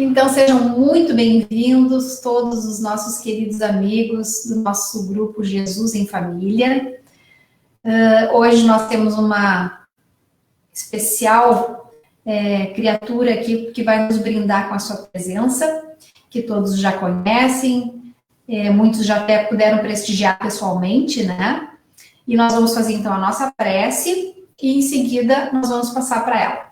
Então, sejam muito bem-vindos todos os nossos queridos amigos do nosso grupo Jesus em Família. Hoje nós temos uma especial criatura aqui que vai nos brindar com a sua presença, que todos já conhecem, muitos já até puderam prestigiar pessoalmente, né? E nós vamos fazer então a nossa prece e em seguida nós vamos passar para ela.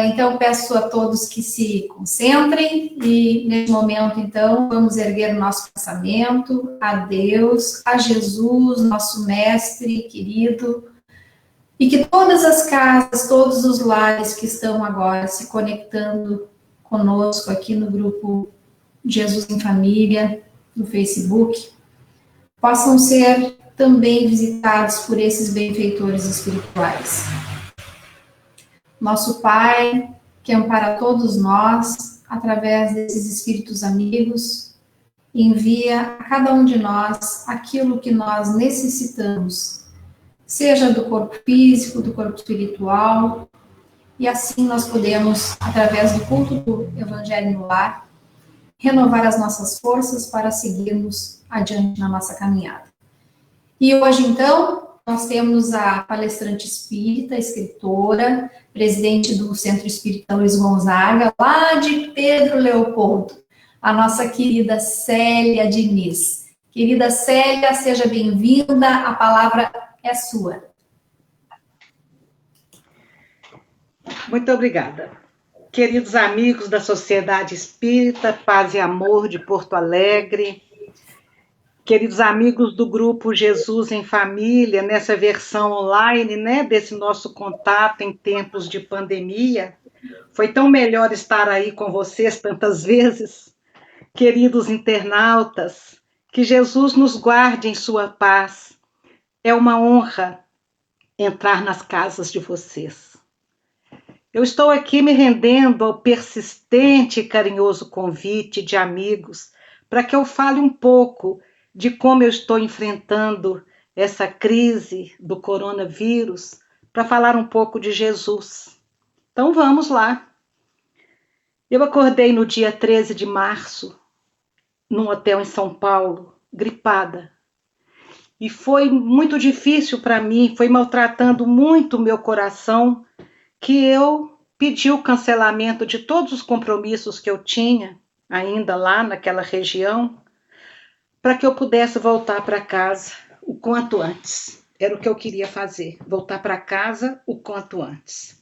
Então, peço a todos que se concentrem e, nesse momento, então, vamos erguer o nosso pensamento a Deus, a Jesus, nosso mestre querido, e que todas as casas, todos os lares que estão agora se conectando conosco aqui no grupo Jesus em Família, no Facebook, possam ser também visitados por esses benfeitores espirituais. Nosso Pai, que ampara todos nós, através desses espíritos amigos, envia a cada um de nós aquilo que nós necessitamos, seja do corpo físico, do corpo espiritual, e assim nós podemos, através do culto do Evangelho no Lar, renovar as nossas forças para seguirmos adiante na nossa caminhada. E hoje, então, nós temos a palestrante espírita, escritora, presidente do Centro Espírita Luiz Gonzaga, lá de Pedro Leopoldo, a nossa querida Célia Diniz. Querida Célia, seja bem-vinda, a palavra é sua. Muito obrigada. Queridos amigos da Sociedade Espírita, Paz e Amor de Porto Alegre, queridos amigos do grupo Jesus em Família, nessa versão online, né, desse nosso contato em tempos de pandemia, foi tão melhor estar aí com vocês tantas vezes. Queridos internautas, que Jesus nos guarde em sua paz. É uma honra entrar nas casas de vocês. Eu estou aqui me rendendo ao persistente e carinhoso convite de amigos para que eu fale um pouco de como eu estou enfrentando essa crise do coronavírus, para falar um pouco de Jesus. Então vamos lá. Eu acordei no dia 13 de março, num hotel em São Paulo, gripada. E foi muito difícil para mim, foi maltratando muito o meu coração, que eu pedi o cancelamento de todos os compromissos que eu tinha, ainda lá naquela região, para que eu pudesse voltar para casa o quanto antes. Era o que eu queria fazer, voltar para casa o quanto antes.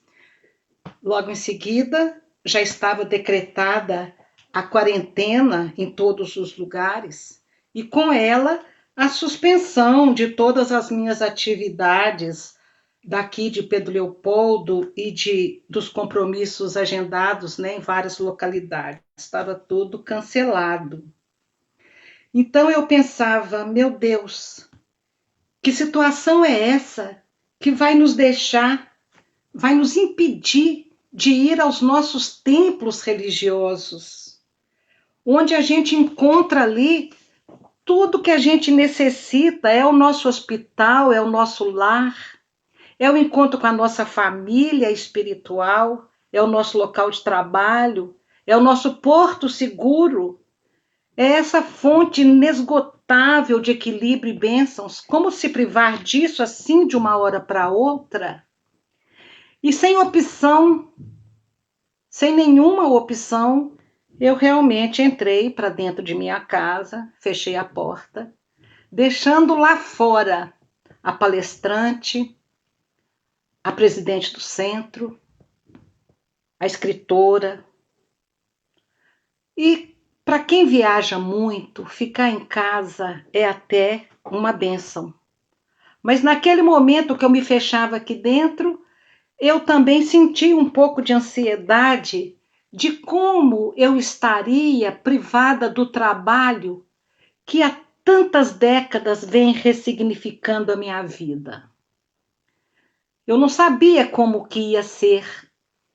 Logo em seguida, já estava decretada a quarentena em todos os lugares, e com ela a suspensão de todas as minhas atividades daqui de Pedro Leopoldo e dos compromissos agendados, né, em várias localidades. Estava tudo cancelado. Então eu pensava, meu Deus, que situação é essa que vai nos deixar, vai nos impedir de ir aos nossos templos religiosos, onde a gente encontra ali tudo que a gente necessita, é o nosso hospital, é o nosso lar, é o encontro com a nossa família espiritual, é o nosso local de trabalho, é o nosso porto seguro, é essa fonte inesgotável de equilíbrio e bênçãos. Como se privar disso assim de uma hora para outra? E sem opção, sem nenhuma opção, eu realmente entrei para dentro de minha casa, fechei a porta, deixando lá fora a palestrante, a presidente do centro, a escritora. E para quem viaja muito, ficar em casa é até uma bênção. Mas naquele momento que eu me fechava aqui dentro, eu também senti um pouco de ansiedade de como eu estaria privada do trabalho que há tantas décadas vem ressignificando a minha vida. Eu não sabia como que ia ser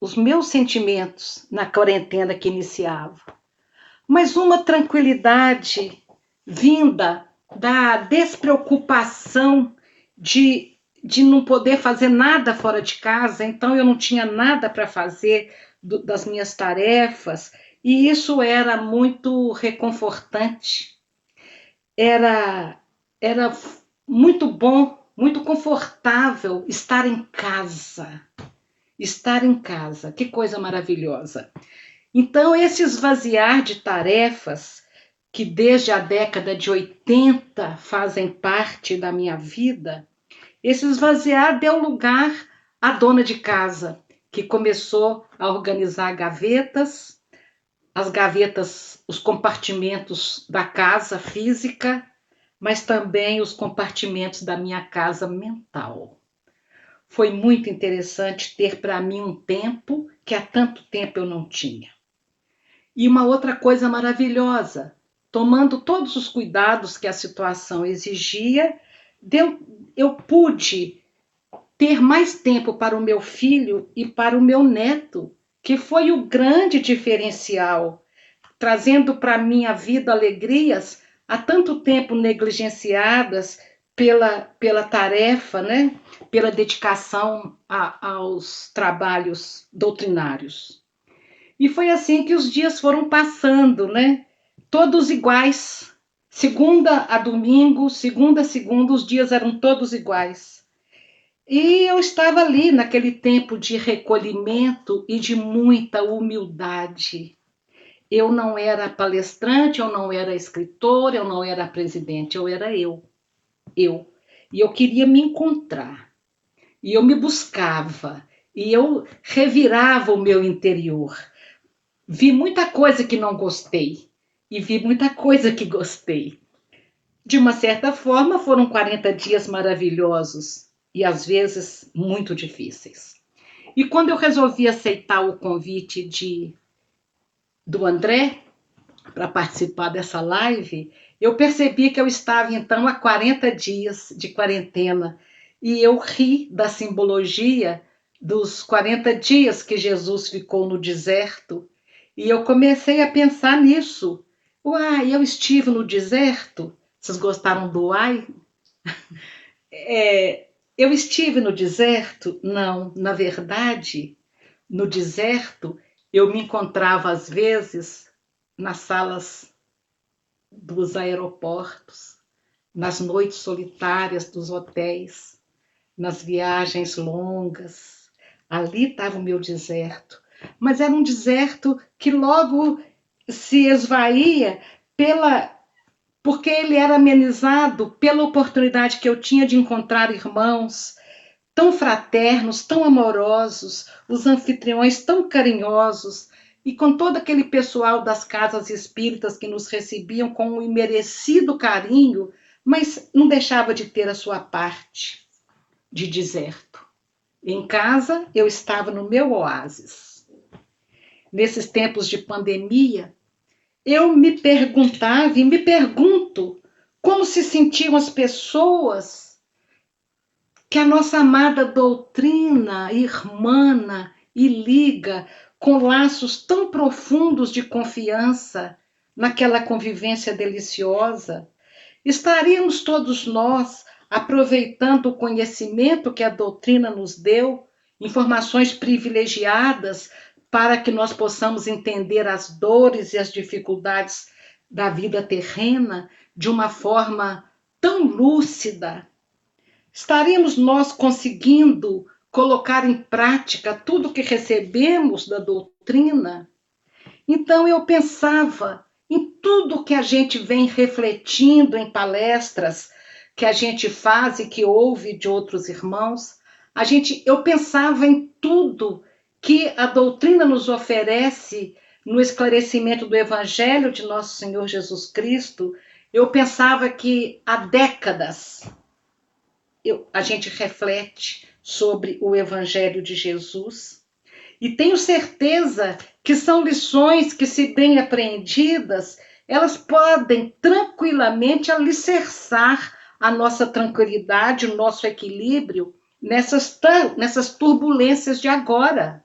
os meus sentimentos na quarentena que iniciava. Mas uma tranquilidade vinda da despreocupação de de não poder fazer nada fora de casa, então eu não tinha nada para fazer das minhas tarefas, e isso era muito reconfortante. Era muito bom, muito confortável estar em casa. Estar em casa, que coisa maravilhosa. Então, esse esvaziar de tarefas, que desde a década de 80 fazem parte da minha vida, esse esvaziar deu lugar à dona de casa, que começou a organizar gavetas, as gavetas, os compartimentos da casa física, mas também os compartimentos da minha casa mental. Foi muito interessante ter para mim um tempo que há tanto tempo eu não tinha. E uma outra coisa maravilhosa, tomando todos os cuidados que a situação exigia, eu pude ter mais tempo para o meu filho e para o meu neto, que foi o grande diferencial, trazendo para a minha vida alegrias há tanto tempo negligenciadas pela tarefa, né? Pela dedicação aos trabalhos doutrinários. E foi assim que os dias foram passando, né? Todos iguais. Segunda a domingo, segunda a segunda, os dias eram todos iguais. E eu estava ali naquele tempo de recolhimento e de muita humildade. Eu não era palestrante, eu não era escritora, eu não era presidente, eu era eu. E eu queria me encontrar. E eu me buscava. E eu revirava o meu interior. Vi muita coisa que não gostei. E vi muita coisa que gostei. De uma certa forma, foram 40 dias maravilhosos. E às vezes muito difíceis. E quando eu resolvi aceitar o convite do André para participar dessa live, eu percebi que eu estava então há 40 dias de quarentena e eu ri da simbologia dos 40 dias que Jesus ficou no deserto e eu comecei a pensar nisso. Uai, eu estive no deserto? Vocês gostaram do uai? Eu estive no deserto? Não, na verdade, no deserto eu me encontrava às vezes nas salas dos aeroportos, nas noites solitárias dos hotéis, nas viagens longas. Ali estava o meu deserto. Mas era um deserto que logo se esvaía porque ele era amenizado pela oportunidade que eu tinha de encontrar irmãos tão fraternos, tão amorosos, os anfitriões tão carinhosos, e com todo aquele pessoal das casas espíritas que nos recebiam com um imerecido carinho, mas não deixava de ter a sua parte de deserto. Em casa, eu estava no meu oásis. Nesses tempos de pandemia, eu me perguntava e me pergunto como se sentiam as pessoas que a nossa amada doutrina irmana e liga com laços tão profundos de confiança naquela convivência deliciosa. Estaríamos todos nós aproveitando o conhecimento que a doutrina nos deu, informações privilegiadas para que nós possamos entender as dores e as dificuldades da vida terrena de uma forma tão lúcida? Estaríamos nós conseguindo colocar em prática tudo que recebemos da doutrina? Então eu pensava em tudo que a gente vem refletindo em palestras que a gente faz e que ouve de outros irmãos. Eu pensava em tudo que a doutrina nos oferece no esclarecimento do Evangelho de Nosso Senhor Jesus Cristo. Eu pensava que há décadas a gente reflete sobre o Evangelho de Jesus e tenho certeza que são lições que, se bem apreendidas, elas podem tranquilamente alicerçar a nossa tranquilidade, o nosso equilíbrio nessas turbulências de agora.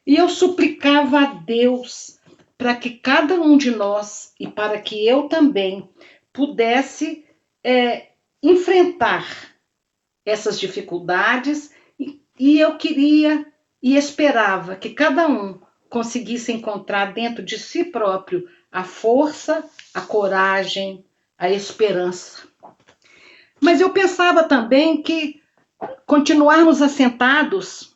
E eu suplicava a Deus para que cada um de nós, e para que eu também, pudesse enfrentar essas dificuldades e eu queria e esperava que cada um conseguisse encontrar dentro de si próprio a força, a coragem, a esperança. Mas eu pensava também que continuarmos assentados,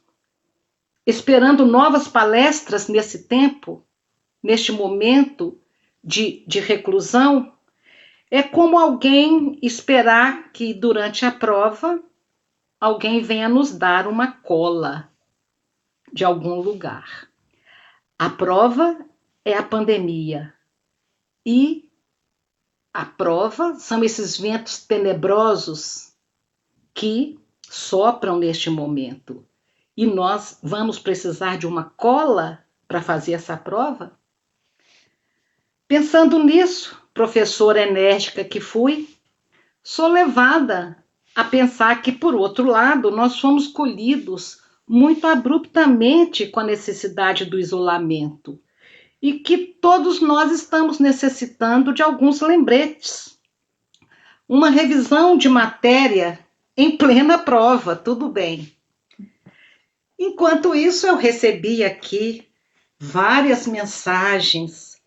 esperando novas palestras nesse tempo, neste momento de reclusão, é como alguém esperar que durante a prova alguém venha nos dar uma cola de algum lugar. A prova é a pandemia e a prova são esses ventos tenebrosos que sopram neste momento. E nós vamos precisar de uma cola para fazer essa prova? Pensando nisso, professora enérgica que fui, sou levada a pensar que, por outro lado, nós fomos colhidos muito abruptamente com a necessidade do isolamento e que todos nós estamos necessitando de alguns lembretes. Uma revisão de matéria em plena prova, tudo bem. Enquanto isso, eu recebi aqui várias mensagens.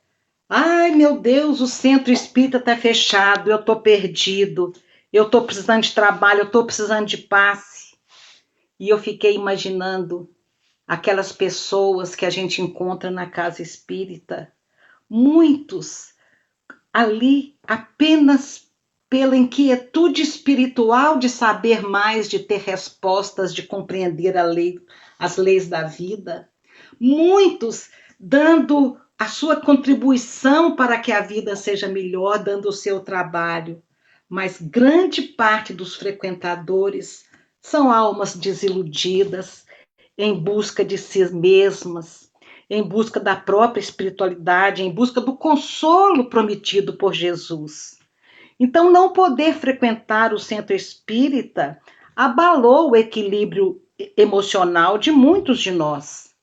Ai, meu Deus, o centro espírita está fechado, eu estou perdido, eu estou precisando de trabalho, eu estou precisando de passe. E eu fiquei imaginando aquelas pessoas que a gente encontra na casa espírita, muitos ali apenas pela inquietude espiritual de saber mais, de ter respostas, de compreender as leis da vida, muitos dando a sua contribuição para que a vida seja melhor, dando o seu trabalho, mas grande parte dos frequentadores são almas desiludidas, em busca de si mesmas, em busca da própria espiritualidade, em busca do consolo prometido por Jesus. Então, não poder frequentar o centro espírita abalou o equilíbrio emocional de muitos de nós,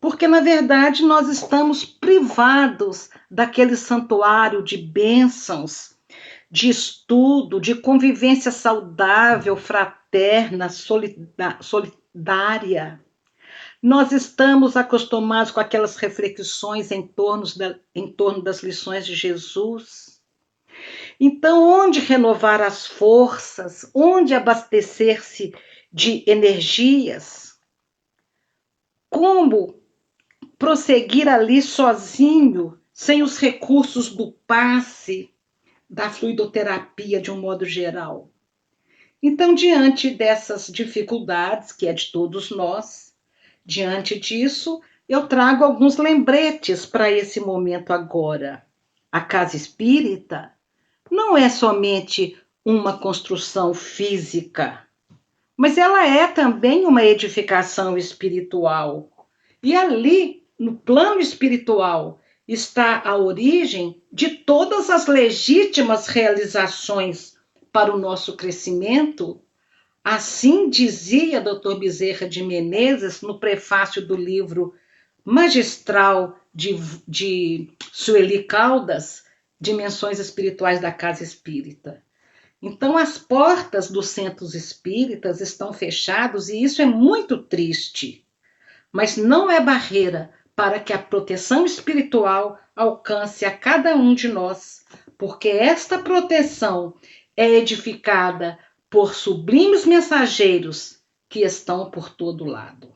porque, na verdade, nós estamos privados daquele santuário de bênçãos, de estudo, de convivência saudável, fraterna, solidária. Nós estamos acostumados com aquelas reflexões em torno das lições de Jesus. Então, onde renovar as forças, onde abastecer-se de energias? Como prosseguir ali sozinho, sem os recursos do passe, da fluidoterapia de um modo geral? Então, diante dessas dificuldades, que é de todos nós, diante disso, eu trago alguns lembretes para esse momento agora. A casa espírita não é somente uma construção física, mas ela é também uma edificação espiritual. E ali, no plano espiritual, está a origem de todas as legítimas realizações para o nosso crescimento. Assim dizia Dr. Bezerra de Menezes no prefácio do livro magistral de Sueli Caldas, Dimensões Espirituais da Casa Espírita. Então, as portas dos centros espíritas estão fechadas e isso é muito triste, mas não é barreira para que a proteção espiritual alcance a cada um de nós, porque esta proteção é edificada por sublimes mensageiros que estão por todo lado.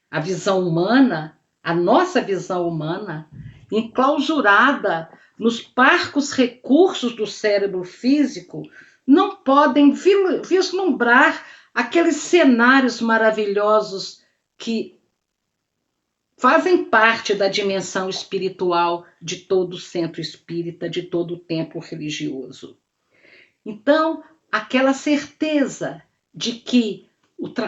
A visão humana, a nossa visão humana, enclausurada nos parcos recursos do cérebro físico, não podem vislumbrar aqueles cenários maravilhosos que fazem parte da dimensão espiritual de todo centro espírita, de todo templo religioso. Então, aquela certeza de que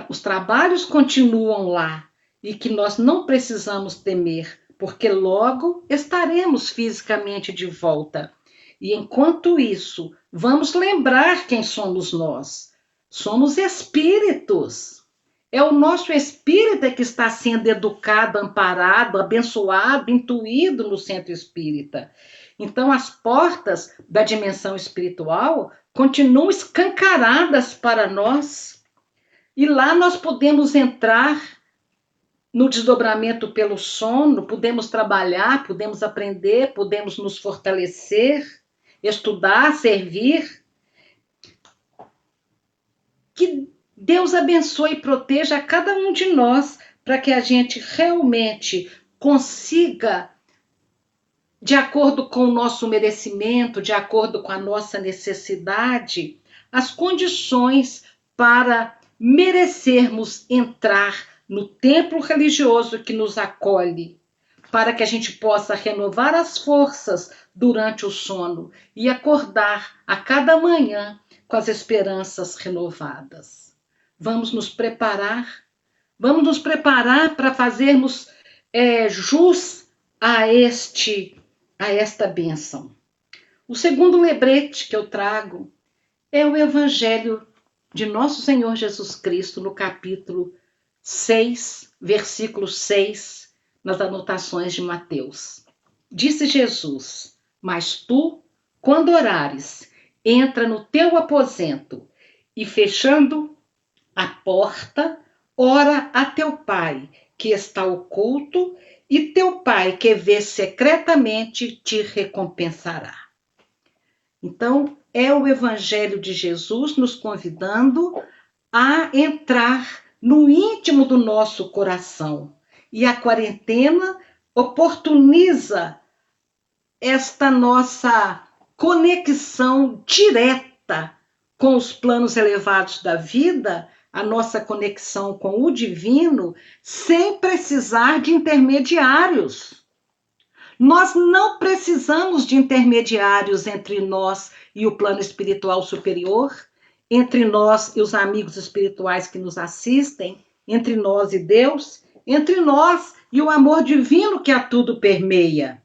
os trabalhos continuam lá e que nós não precisamos temer, porque logo estaremos fisicamente de volta. E enquanto isso, vamos lembrar quem somos nós. Somos espíritos. É o nosso espírito que está sendo educado, amparado, abençoado, intuído no centro espírita. Então, as portas da dimensão espiritual continuam escancaradas para nós. E lá nós podemos entrar no desdobramento pelo sono, podemos trabalhar, podemos aprender, podemos nos fortalecer, estudar, servir. Que Deus abençoe e proteja a cada um de nós para que a gente realmente consiga, de acordo com o nosso merecimento, de acordo com a nossa necessidade, as condições para merecermos entrar no templo religioso que nos acolhe, para que a gente possa renovar as forças durante o sono e acordar a cada manhã com as esperanças renovadas. Vamos nos preparar para fazermos jus a esta bênção. O segundo lembrete que eu trago é o Evangelho de Nosso Senhor Jesus Cristo, no capítulo 6, versículo 6, nas anotações de Mateus. Disse Jesus: mas tu, quando orares, entra no teu aposento e, fechando a porta, ora a teu Pai, que está oculto, e teu Pai, que vê secretamente, te recompensará. Então, é o Evangelho de Jesus nos convidando a entrar no íntimo do nosso coração. E a quarentena oportuniza esta nossa conexão direta com os planos elevados da vida, a nossa conexão com o divino, sem precisar de intermediários. Nós não precisamos de intermediários entre nós e o plano espiritual superior, entre nós e os amigos espirituais que nos assistem, entre nós e Deus, entre nós e o amor divino que a tudo permeia.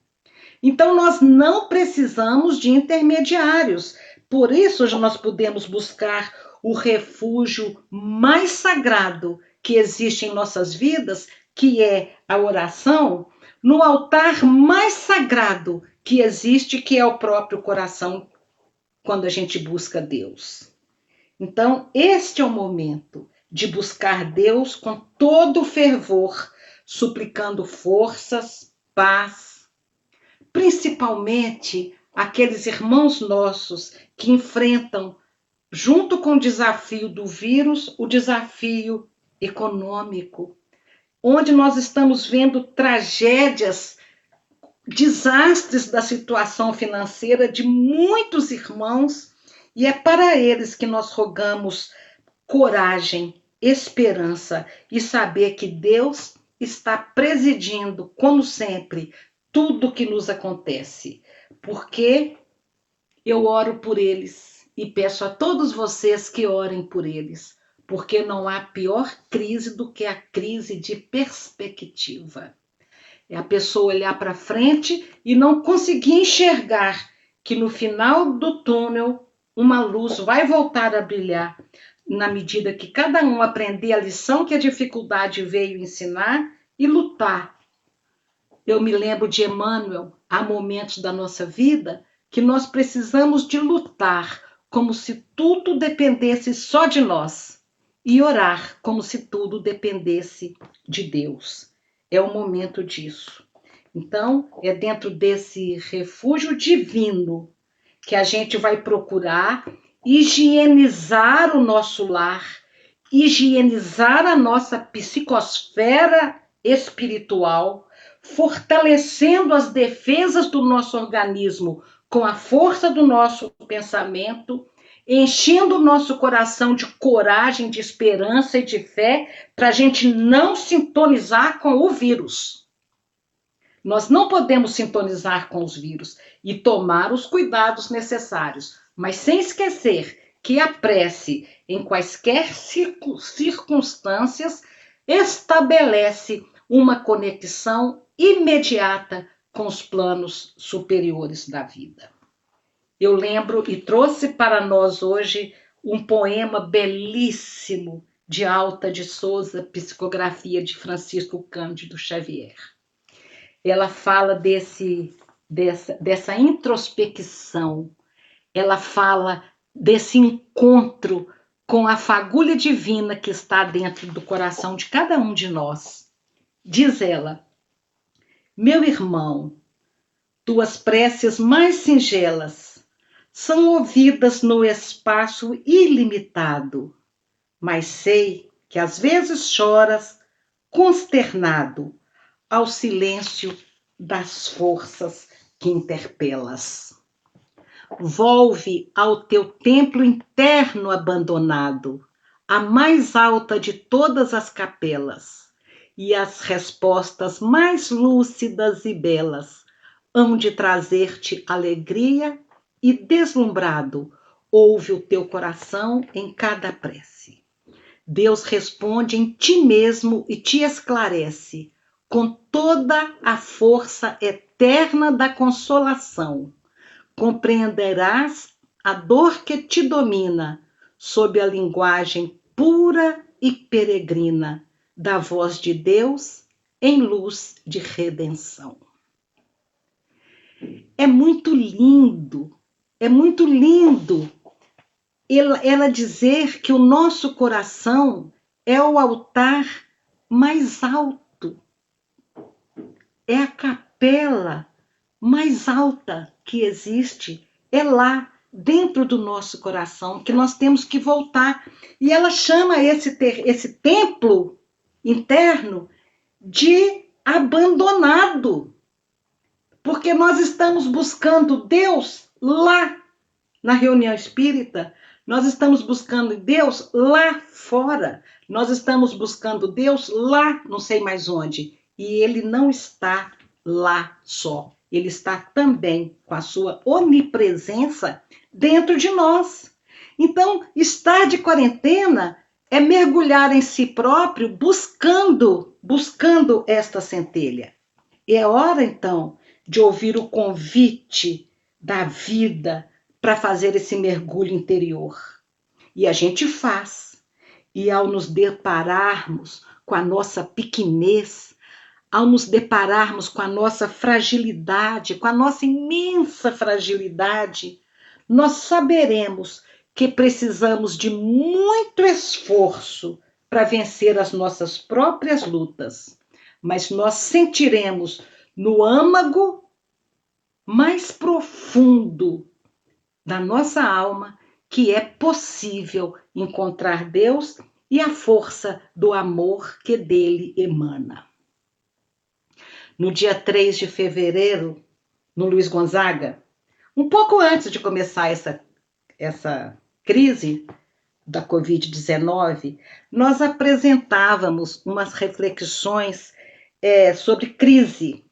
Então, nós não precisamos de intermediários. Por isso, nós podemos buscar o refúgio mais sagrado que existe em nossas vidas, que é a oração, no altar mais sagrado que existe, que é o próprio coração, quando a gente busca Deus. Então, este é o momento de buscar Deus com todo o fervor, suplicando forças, paz, principalmente aqueles irmãos nossos que enfrentam, junto com o desafio do vírus, o desafio econômico, onde nós estamos vendo tragédias, desastres da situação financeira de muitos irmãos, e é para eles que nós rogamos coragem, esperança e saber que Deus está presidindo, como sempre, tudo que nos acontece, porque eu oro por eles e peço a todos vocês que orem por eles, porque não há pior crise do que a crise de perspectiva. É a pessoa olhar para frente e não conseguir enxergar que no final do túnel uma luz vai voltar a brilhar, na medida que cada um aprender a lição que a dificuldade veio ensinar e lutar. Eu me lembro de Emmanuel, há momentos da nossa vida que nós precisamos de lutar como se tudo dependesse só de nós e orar como se tudo dependesse de Deus. É o momento disso. Então, é dentro desse refúgio divino que a gente vai procurar higienizar o nosso lar, higienizar a nossa psicosfera espiritual, fortalecendo as defesas do nosso organismo com a força do nosso pensamento, enchendo o nosso coração de coragem, de esperança e de fé, para a gente não sintonizar com o vírus. Nós não podemos sintonizar com os vírus e tomar os cuidados necessários, mas sem esquecer que a prece, em quaisquer circunstâncias, estabelece uma conexão imediata com os planos superiores da vida. Eu lembro e trouxe para nós hoje um poema belíssimo de Alta de Souza, psicografia de Francisco Cândido Xavier. Ela fala dessa introspecção, ela fala desse encontro com a fagulha divina que está dentro do coração de cada um de nós. Diz ela: meu irmão, tuas preces mais singelas são ouvidas no espaço ilimitado, mas sei que às vezes choras consternado ao silêncio das forças que interpelas. Volve ao teu templo interno abandonado, a mais alta de todas as capelas, e as respostas mais lúcidas e belas hão de trazer-te alegria, e deslumbrado ouve o teu coração em cada prece. Deus responde em ti mesmo e te esclarece com toda a força eterna da consolação. Compreenderás a dor que te domina sob a linguagem pura e peregrina da voz de Deus em luz de redenção. É muito lindo ela dizer que o nosso coração é o altar mais alto, é a capela mais alta que existe, é lá dentro do nosso coração que nós temos que voltar. E ela chama esse templo interno de abandonado, porque nós estamos buscando Deus lá na reunião espírita, nós estamos buscando Deus lá fora, nós estamos buscando Deus lá não sei mais onde, e Ele não está lá só, Ele está também com a sua onipresença dentro de nós. Então, estar de quarentena é mergulhar em si próprio, buscando esta centelha. É hora, então, de ouvir o convite da vida para fazer esse mergulho interior. E a gente faz. E ao nos depararmos com a nossa pequenez, ao nos depararmos com a nossa fragilidade, com a nossa imensa fragilidade, nós saberemos que precisamos de muito esforço para vencer as nossas próprias lutas. Mas nós sentiremos no âmago mais profundo da nossa alma que é possível encontrar Deus e a força do amor que dele emana. No dia 3 de fevereiro, no Luiz Gonzaga, um pouco antes de começar essa crise da Covid-19, nós apresentávamos umas reflexões sobre crise.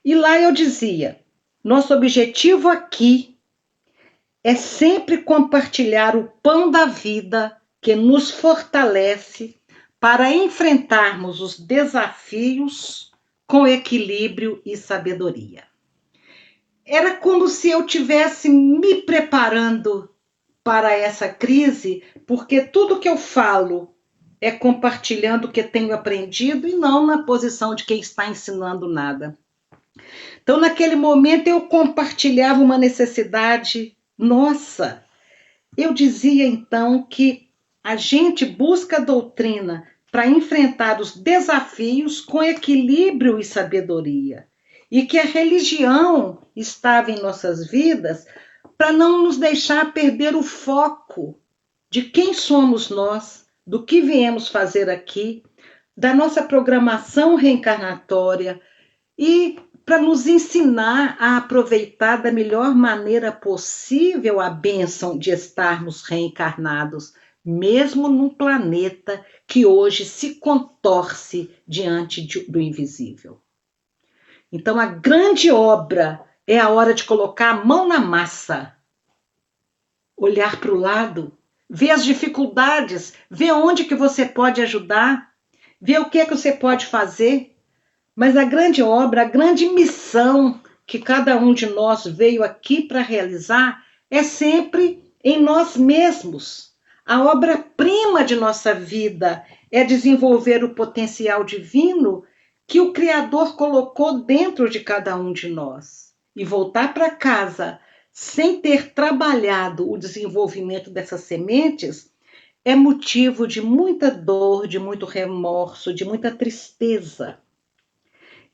E lá eu dizia, nosso objetivo aqui é sempre compartilhar o pão da vida que nos fortalece para enfrentarmos os desafios com equilíbrio e sabedoria. Era como se eu tivesse me preparando para essa crise, porque tudo que eu falo é compartilhando o que tenho aprendido e não na posição de quem está ensinando nada. Então, naquele momento, eu compartilhava uma necessidade nossa. Eu dizia, então, que a gente busca a doutrina para enfrentar os desafios com equilíbrio e sabedoria. E que a religião estava em nossas vidas para não nos deixar perder o foco de quem somos nós, do que viemos fazer aqui, da nossa programação reencarnatória e para nos ensinar a aproveitar da melhor maneira possível a bênção de estarmos reencarnados, mesmo num planeta que hoje se contorce diante do invisível. Então, a grande obra é a hora de colocar a mão na massa, olhar para o lado, ver as dificuldades, ver onde que você pode ajudar, ver o que é que você pode fazer. Mas a grande obra, a grande missão que cada um de nós veio aqui para realizar é sempre em nós mesmos. A obra-prima de nossa vida é desenvolver o potencial divino que o Criador colocou dentro de cada um de nós. E voltar para casa sem ter trabalhado o desenvolvimento dessas sementes é motivo de muita dor, de muito remorso, de muita tristeza.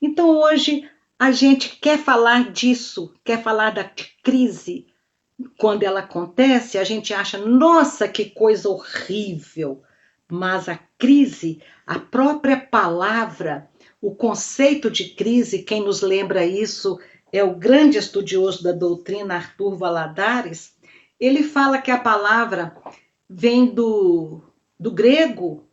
Então hoje a gente quer falar disso, quer falar da crise. Quando ela acontece, a gente acha, nossa, que coisa horrível. Mas a crise, a própria palavra, o conceito de crise, quem nos lembra isso é o grande estudioso da doutrina, Arthur Valladares. Ele fala que a palavra vem do grego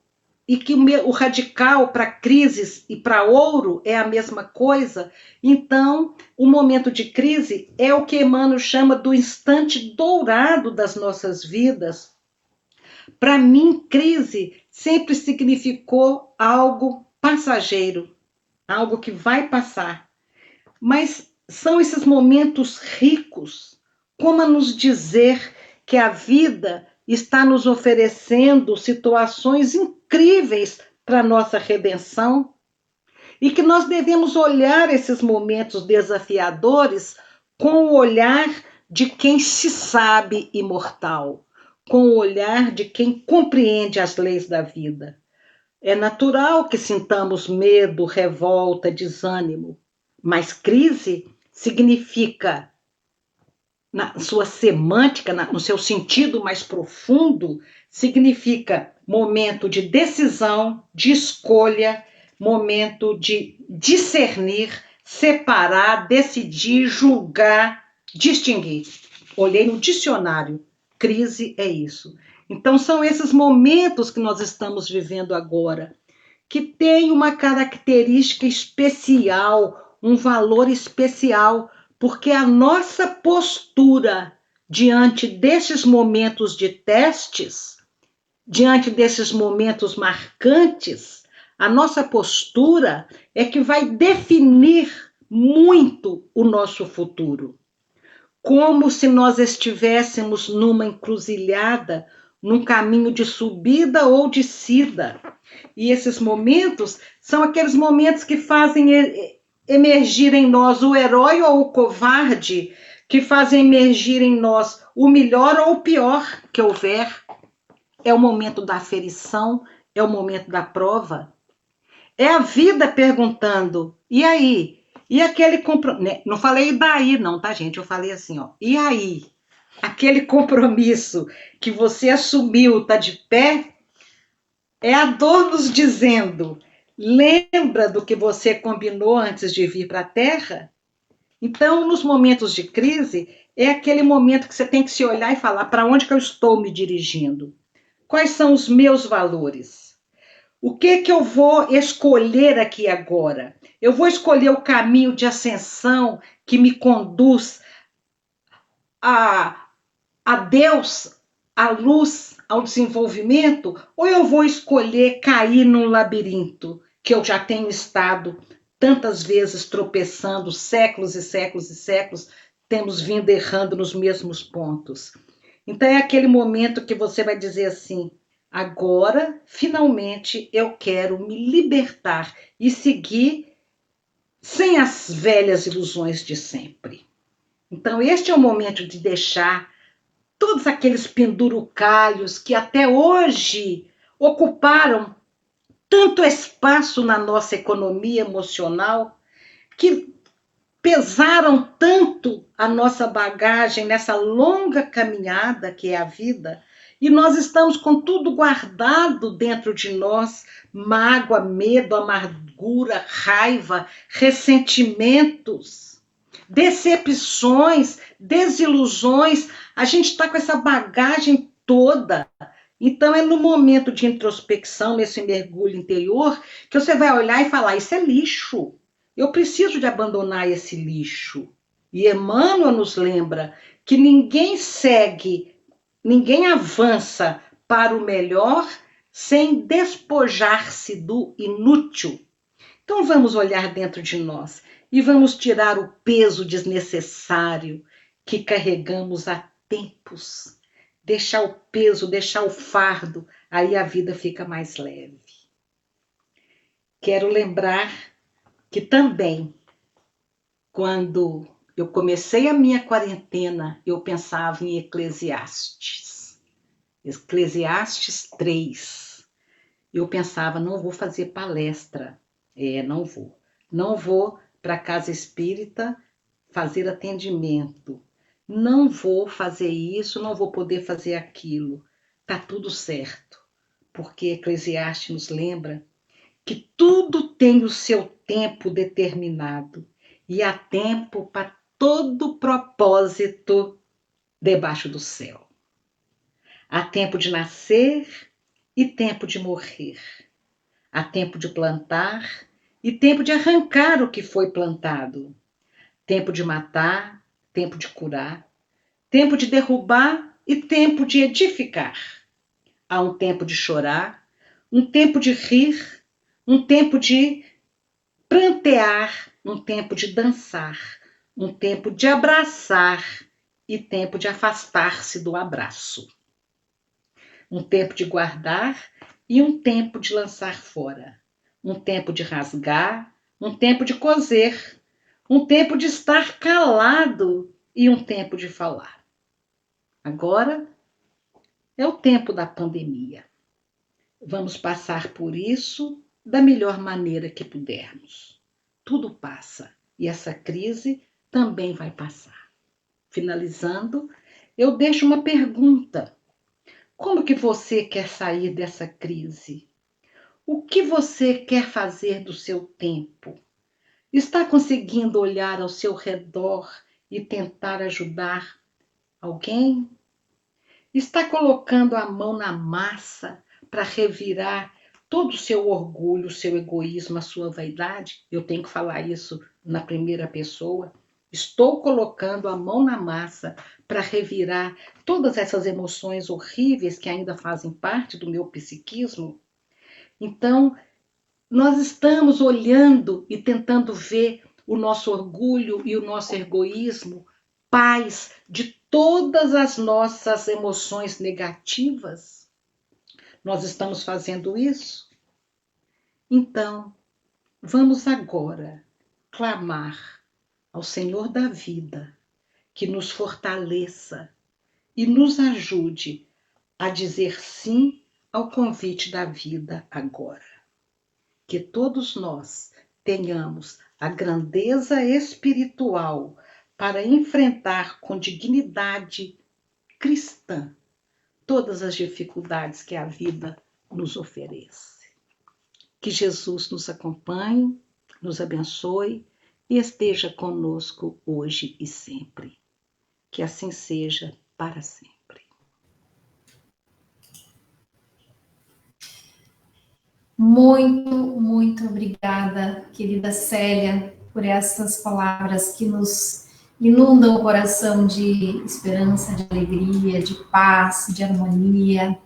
e que o radical para crises e para ouro é a mesma coisa. Então, o momento de crise é o que Emmanuel chama do instante dourado das nossas vidas. Para mim, crise sempre significou algo passageiro, algo que vai passar. Mas são esses momentos ricos, como a nos dizer que a vida está nos oferecendo situações incríveis para a nossa redenção e que nós devemos olhar esses momentos desafiadores com o olhar de quem se sabe imortal, com o olhar de quem compreende as leis da vida. É natural que sintamos medo, revolta, desânimo, mas crise significa, na sua semântica, no seu sentido mais profundo, significa momento de decisão, de escolha, momento de discernir, separar, decidir, julgar, distinguir. Olhei no dicionário, crise é isso. Então são esses momentos que nós estamos vivendo agora, que tem uma característica especial, um valor especial, porque a nossa postura diante desses momentos de testes, diante desses momentos marcantes, a nossa postura é que vai definir muito o nosso futuro. Como se nós estivéssemos numa encruzilhada, num caminho de subida ou de descida. E esses momentos são aqueles momentos que fazem emergir em nós o herói ou o covarde, que fazem emergir em nós o melhor ou o pior que houver. É o momento da aferição, é o momento da prova. É a vida perguntando, e aí? E aquele compromisso? Não falei daí não, tá, gente? Eu falei assim, ó, e aí? Aquele compromisso que você assumiu, tá de pé? É a dor nos dizendo, lembra do que você combinou antes de vir para a Terra? Então, nos momentos de crise, é aquele momento que você tem que se olhar e falar, para onde que eu estou me dirigindo? Quais são os meus valores? O que que eu vou escolher aqui agora? Eu vou escolher o caminho de ascensão que me conduz a Deus, à luz, ao desenvolvimento, ou eu vou escolher cair num labirinto que eu já tenho estado tantas vezes tropeçando, séculos e séculos e séculos, temos vindo errando nos mesmos pontos. Então é aquele momento que você vai dizer assim, agora, finalmente, eu quero me libertar e seguir sem as velhas ilusões de sempre. Então este é o momento de deixar todos aqueles pendurucalhos que até hoje ocuparam tanto espaço na nossa economia emocional, que pesaram tanto a nossa bagagem nessa longa caminhada que é a vida, e nós estamos com tudo guardado dentro de nós, mágoa, medo, amargura, raiva, ressentimentos, decepções, desilusões. A gente está com essa bagagem toda. Então é no momento de introspecção, nesse mergulho interior, que você vai olhar e falar, isso é lixo. Eu preciso de abandonar esse lixo. E Emmanuel nos lembra que ninguém segue, ninguém avança para o melhor sem despojar-se do inútil. Então vamos olhar dentro de nós e vamos tirar o peso desnecessário que carregamos há tempos. Deixar o peso, deixar o fardo, aí a vida fica mais leve. Quero lembrar que também, quando eu comecei a minha quarentena, eu pensava em Eclesiastes. Eclesiastes 3. Eu pensava, não vou fazer palestra. Não vou. Não vou para a casa espírita fazer atendimento. Não vou fazer isso, não vou poder fazer aquilo. Tá tudo certo. Porque Eclesiastes nos lembra que tudo tem o seu tempo determinado e há tempo para todo propósito debaixo do céu. Há tempo de nascer e tempo de morrer. Há tempo de plantar e tempo de arrancar o que foi plantado. Tempo de matar, tempo de curar. Tempo de derrubar e tempo de edificar. Há um tempo de chorar, um tempo de rir, um tempo de prantear, um tempo de dançar, um tempo de abraçar e tempo de afastar-se do abraço. Um tempo de guardar e um tempo de lançar fora. Um tempo de rasgar, um tempo de coser, um tempo de estar calado e um tempo de falar. Agora é o tempo da pandemia. Vamos passar por isso da melhor maneira que pudermos. Tudo passa e essa crise também vai passar. Finalizando, eu deixo uma pergunta. Como que você quer sair dessa crise? O que você quer fazer do seu tempo? Está conseguindo olhar ao seu redor e tentar ajudar alguém? Está colocando a mão na massa para revirar todo o seu orgulho, o seu egoísmo, a sua vaidade? Eu tenho que falar isso na primeira pessoa. Estou colocando a mão na massa para revirar todas essas emoções horríveis que ainda fazem parte do meu psiquismo? Então, nós estamos olhando e tentando ver o nosso orgulho e o nosso egoísmo, pais de todas as nossas emoções negativas. Nós estamos fazendo isso? Então, vamos agora clamar ao Senhor da vida que nos fortaleça e nos ajude a dizer sim ao convite da vida agora. Que todos nós tenhamos a grandeza espiritual para enfrentar com dignidade cristã todas as dificuldades que a vida nos oferece. Que Jesus nos acompanhe, nos abençoe e esteja conosco hoje e sempre. Que assim seja para sempre. Muito, muito obrigada, querida Célia, por essas palavras que nos inundam o coração de esperança, de alegria, de paz, de harmonia.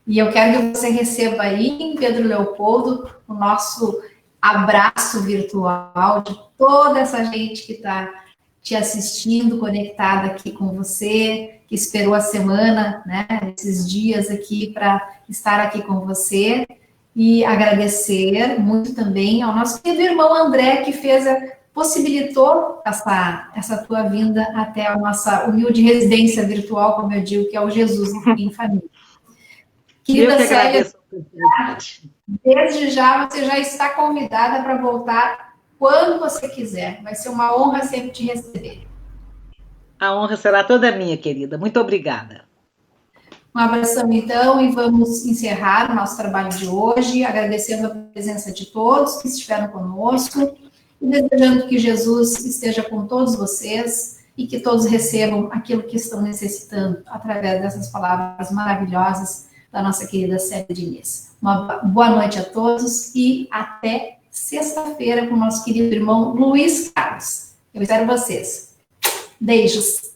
E eu quero que você receba aí, em Pedro Leopoldo, o nosso abraço virtual de toda essa gente que está te assistindo, conectada aqui com você, que esperou a semana, né, esses dias aqui para estar aqui com você. E agradecer muito também ao nosso querido irmão André, que possibilitou essa tua vinda até a nossa humilde residência virtual, como eu digo, que é o Jesus em Família. Querida Célia, desde já você já está convidada para voltar quando você quiser. Vai ser uma honra sempre te receber. A honra será toda minha, querida. Muito obrigada. Um abração, então, e vamos encerrar o nosso trabalho de hoje, agradecendo a presença de todos que estiveram conosco e desejando que Jesus esteja com todos vocês e que todos recebam aquilo que estão necessitando através dessas palavras maravilhosas da nossa querida Célia Diniz. Uma boa noite a todos e até sexta-feira com o nosso querido irmão Luiz Carlos. Eu espero vocês. Beijos!